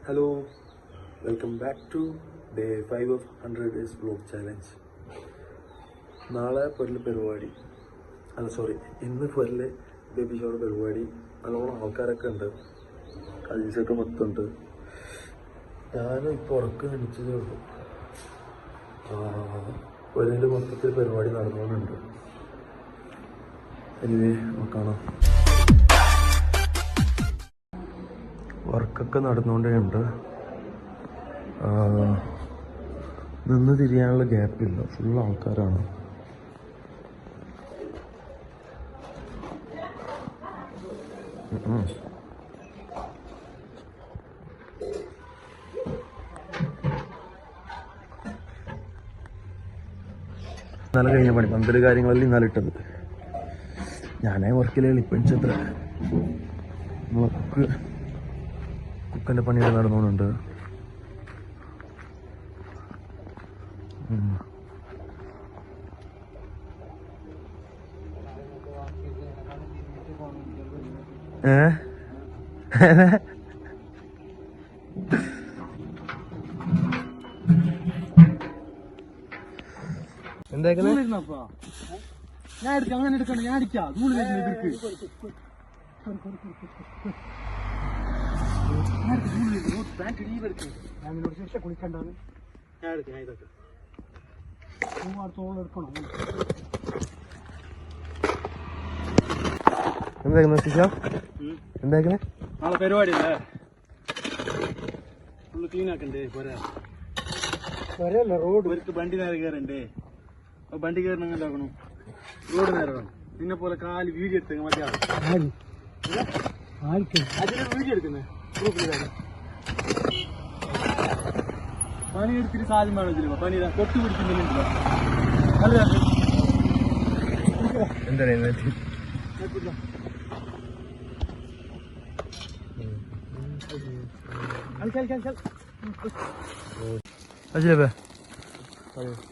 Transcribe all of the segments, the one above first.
Hello, welcome back to day 5 of 100 days vlog challenge. നാളെ പൊരല് പരിപാടി, ഇന്ന് പൊരല് ബേബി ഷവർ പരിപാടി. നല്ലോണം ആൾക്കാരൊക്കെ ഉണ്ട്, കൾച്ചൊക്കെ മൊത്തമുണ്ട്. ഞാനും ഇപ്പോൾ ഉറക്കം എണിച്ചതേ ഉള്ളൂ. പൊരല് മൊത്തത്തിൽ പരിപാടി നടന്നുകൊണ്ടുണ്ട്. എനിവേ നോക്കണം, വർക്കൊക്കെ നടന്നുകൊണ്ടേ ഉണ്ട്. നിന്ന് തിരിയാനുള്ള ഗ്യാപ്പില്ല, ഫുൾ ആൾക്കാരാണ്. ഇന്നലെ കഴിഞ്ഞ പണി, പന്തല് കാര്യങ്ങളെല്ലാം ഇന്നലെ ഇട്ടത്. ഞാനേ വർക്കിലേ ഇപ്പണിച്ചത്ര കുക്കൻ്റെ പണിയൊക്കെ നടന്നുകൊണ്ടുണ്ട്. എന്താ ഞാൻ എടുക്കാം, അങ്ങനെ എടുക്കണം, ഞാൻ അടിക്കാം. കുളിക്കണ്ടാന്ന് ഞാൻ എടുക്കാം. ഞാൻ ഇതൊക്കെ എടുക്കണം. എന്താ നാളെ പരിപാടി അല്ലേ, ഫുള്ള് ക്ലീൻ ആക്കണ്ടേ. പോരല്ല റോഡ് ഒരിക്കൽ വണ്ടി നേരെ കയറണ്ടേ. വണ്ടി കയറണം, അങ്ങനെ ആക്കണം. റോഡ് നേരെ വേണം. നിന്നെ പോലെ കാല് വീഡിയോ എടുത്തേക്ക് മറ്റേ അതിന് വീഡിയോ എടുക്കുന്നേ ഗ്രൂപ്പിൽ. പനി എടുത്തിട്ട് സാധ്യം വേണം. ഇതിൽ പനി കൊട്ടു പിടിക്കുന്നില്ല.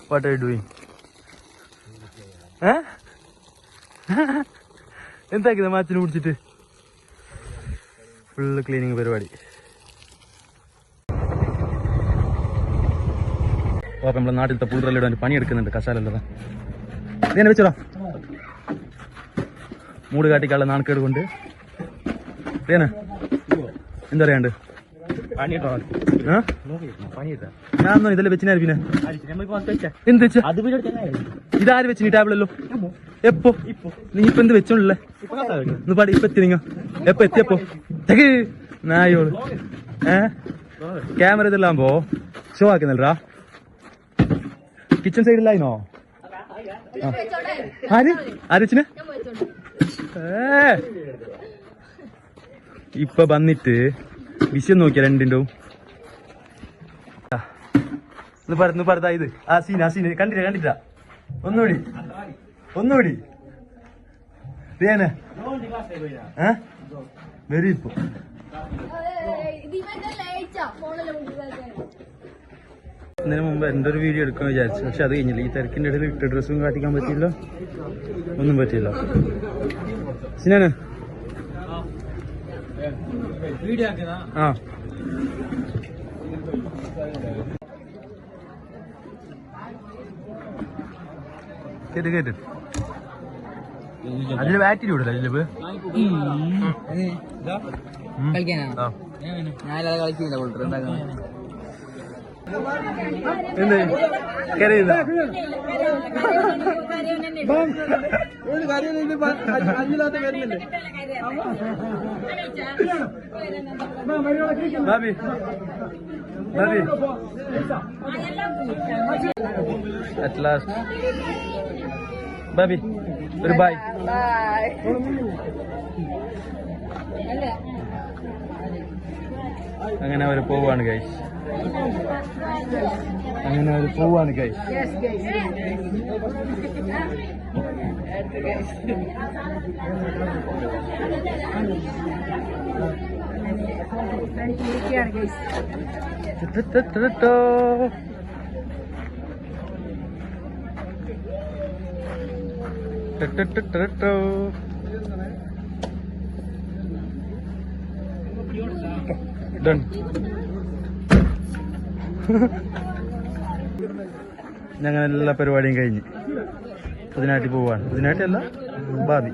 What are you doing? എന്താക്കുന്നത് മാച്ചിന് പിടിച്ചിട്ട്? ഫുള്ള് ക്ലീനിങ് പരിപാടി. ഓക്കെ, നമ്മളെ നാട്ടിലത്തെ പുള്ളറെല്ലാം ഇടാൻ പണിയെടുക്കുന്നുണ്ട്. കശാലല്ലതാ ഇതന്നെ വെച്ചോടാ. മൂട് കാട്ടിക്കാനുള്ള നാണക്കേട് കൊണ്ട് എന്താ പറയാണ്ട് ഞാനോ ഇതെല്ലാം വെച്ചിനാ. പിന്നെ എന്ത് വെച്ച ഇതാര് വെച്ച് നീ ടാബിളല്ലോ? എപ്പോ നീ ഇപ്പൊ എന്ത് വെച്ചോണ്ടല്ലേ? ഇപ്പൊ എത്തി, നിങ്ങ എപ്പോ എത്തിയപ്പോ നായോള് ക്യാമറ ഇതെല്ലാം പോ ഷോ ആക്കുന്നില്ലടാ. കിച്ചൺ സൈഡിലായിനോ? ആര് ആരച്ചിന് ഇപ്പൊ വന്നിട്ട് വിഷയം നോക്കിയ രണ്ടിൻ്റെ പറഞ്ഞ ഇത് ആ സീന് കണ്ടിട്ടാ. ഒന്നുകൂടി വരും ഇപ്പൊ. ഇതിന് മുമ്പ് എൻ്റെ ഒരു വീഡിയോ എടുക്കാൻ വിചാരിച്ചു, പക്ഷെ അത് കഴിഞ്ഞില്ല. ഈ തിരക്കിൻ്റെ ഇടയിൽ ഇട്ട ഡ്രസ്സും കാട്ടിക്കാൻ പറ്റില്ല, ഒന്നും പറ്റില്ല. സിനാന് ആ കേട്ട് അതില് ബാറ്ററി വിടില്ല. അതില് എന്ത് കരയുന്ന ബാബി ബാബി അറ്റ് ലാസ്റ്റ് ബാബി ഒരു ബൈ. അങ്ങനെ അവർ പോവാണ് ഗൈസ്. ഡൺ. ഞങ്ങൾ എല്ലാ പരിപാടിയും കഴിഞ്ഞ് പുതിനാട്ടി പോവാണ്. പുതിനാട്ടിയല്ല, ബാബി.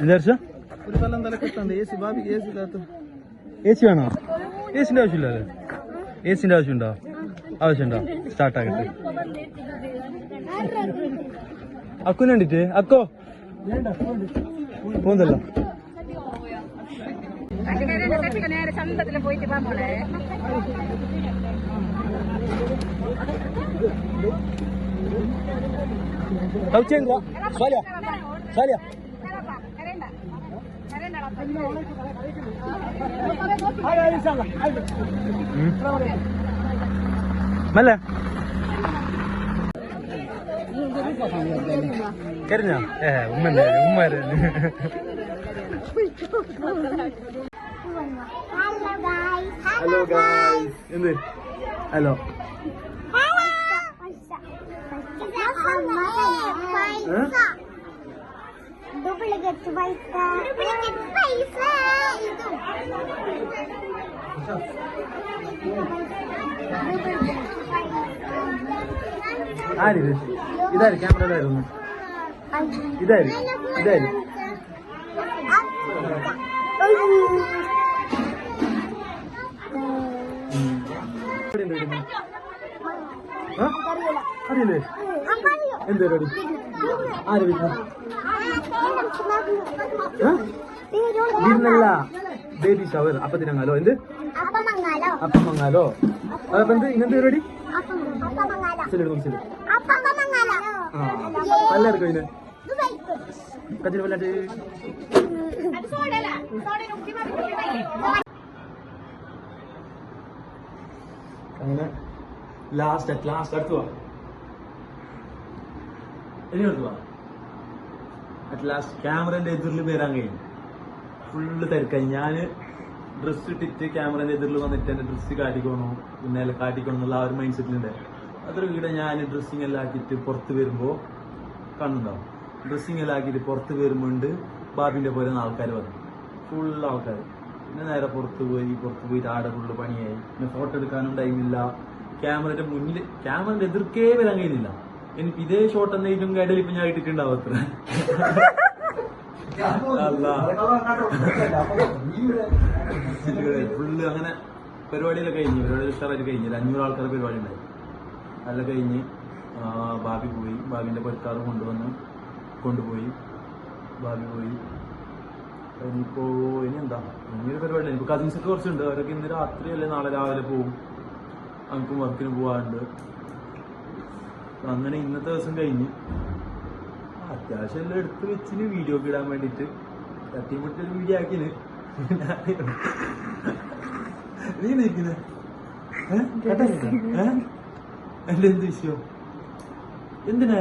എന്താ ഒരു കൊല്ലം തലക്കെട്ടുണ്ട്. എ സി ബാബി, എ സി കാത്തു. എ സി വേണോ? എ സിന്റെ ആവശ്യമില്ലല്ലേ? എ സിന്റെ ആവശ്യമുണ്ടോ? ആവശ്യമുണ്ടോ? സ്റ്റാർട്ട് ആകട്ടെ. അക്കുന് വേണ്ടിട്ട് അക്കോ പോകുന്നല്ലോ. മല്ല കരിഞ്ഞ ഉമ്മാര് ഹലോ ഗായ്സ്. എന്ത് ഹലോ? ആരിത്? ഇതാര് ക്യാമറയിലായിരുന്നു? ഇതാര്? ഇതാര്? അറിയില്ലേ? എന്ത് പരിപാടി? ആര് വീടിനല്ല, ബേബി ഷവർ. അപ്പത്തിനങ്ങാലോ? എന്ത് അപ്പം മങ്ങാലോ? അതപ്പോ എന്ത് ഇങ്ങനത്തെ പരിപാടി? നല്ല എടുക്കും ഇതിന് കച്ചിന് വല്ലാണ്ട്. അങ്ങനെ ലാസ്റ്റ് അടുത്ത് പോവാ. ഇനി അടുത്ത് പോവാ. അറ്റ് ലാസ്റ്റ് ക്യാമറന്റെ എതിരിൽ വരാൻ കഴിയും. ഫുള്ള് തിരക്കായി. ഞാന് ഡ്രസ്സ് ഇട്ടിട്ട് ക്യാമറന്റെ എതിരിൽ വന്നിട്ട് എന്റെ ഡ്രസ്സ് കാട്ടിക്കോണോ പിന്നെ കാട്ടിക്കോണം എന്നുള്ള ആ ഒരു മൈൻഡ് സെറ്റിലുണ്ട്. അതൊരു വീട് ഞാൻ ഡ്രസ്സിങ് എല്ലാം ആക്കിയിട്ട് പുറത്ത് വരുമ്പോ കണ്ണുണ്ടാവും. ഡ്രസ്സിങ് എല്ലാം ആക്കിയിട്ട് പുറത്ത് വരുമ്പോണ്ട് ബാബിന്റെ പോലെ ആൾക്കാർ വന്നു. ഫുൾ ആൾക്കാർ. പിന്നെ നേരെ പുറത്ത് പോയിട്ട് ആടെ ഫുള്ള് പണിയായി. പിന്നെ ഫോട്ടോ എടുക്കാനും ടൈമില്ല. ക്യാമറയുടെ മുന്നിൽ ക്യാമറന്റെ എതിർക്കേ വരാൻ കഴിയുന്നില്ല. എനിക്ക് ഇതേ ഷോട്ട് എന്നേലും ഇടയിൽ ഇപ്പൊ ഞാൻ ഇട്ടിട്ടുണ്ടാവും അത്ര. ഫുള്ള് അങ്ങനെ പരിപാടിയെല്ലാം കഴിഞ്ഞു. പരിപാടി ഉഷാറായിട്ട് കഴിഞ്ഞു. 500 ആൾക്കാരുടെ പരിപാടി ഉണ്ടായി. നല്ല കഴിഞ്ഞ് ബാബി പോയി. ബാബിന്റെ പൊരക്കാർ കൊണ്ടുപോയി. ബാബി പോയി. ഇനി എന്താ ഇനിയൊരു പരിപാടി. എനിക്ക് കസിൻസൊക്കെ കുറച്ചുണ്ട്. അവരൊക്കെ ഇന്ന് രാത്രി അല്ലെ നാളെ രാവിലെ പോകും. നമുക്കും വർക്കിന് പോകാറുണ്ട്. അങ്ങനെ ഇന്നത്തെ ദിവസം കഴിഞ്ഞ് അത്യാവശ്യം എല്ലാം എടുത്ത് വെച്ചിന് വീഡിയോ ഒക്കെ ഇടാൻ വേണ്ടിട്ട് തട്ടിമുട്ടൊരു വീഡിയോ ആക്കിന്. നീ നിൽക്കുന്നേ എന്റെ എന്ത് വിഷയം? എന്തിനാ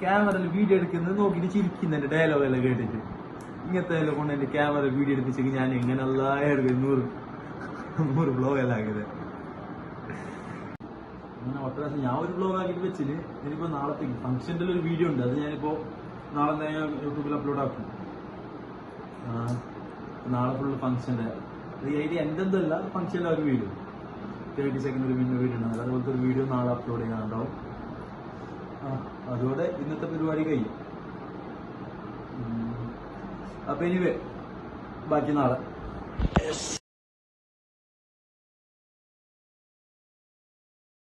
ക്യാമറയിൽ വീഡിയോ എടുക്കുന്നത് നോക്കിട്ട് ചിരിക്കുന്ന എന്റെ ഡയലോഗ് എല്ലാം കേട്ടിട്ട്? ഇങ്ങനത്തെ എല്ലാം കൊണ്ട് എന്റെ ക്യാമറ വീഡിയോ എടുപ്പിച്ചെങ്കിൽ ഞാൻ എങ്ങനെ എടുക്കും? 100 ബ്ലോഗ് എല്ലാം ആക്കിയത്. അങ്ങനെ ഒറ്റ ഞാൻ ഒരു ബ്ലോഗ് ആക്കിയിട്ട് വെച്ചിന്. എനിക്കിപ്പോ നാളത്തേക്ക് ഫംഗ്ഷന്റെ ഒരു വീഡിയോ ഉണ്ട്. അത് ഞാനിപ്പോ നാളെ തന്നെ യൂട്യൂബിൽ അപ്ലോഡ് ആക്കും. നാളെ ഫുള്ള് ഫംഗ്ഷന്റെ അതിൽ എന്തെന്തല്ല ഫംഗ്ഷന്റെ ഒരു വീഡിയോ 30 സെക്കൻഡ് ഒരു വീഡിയോ ഉണ്ട്. അതുപോലത്തെ ഒരു വീഡിയോ നാളെ അപ്ലോഡ് ചെയ്യാനുണ്ടാവും. അതോടെ ഇന്നത്തെ പരിപാടി കഴിയും. അപ്പൊ എനിവേ ബാക്കി നാളെ.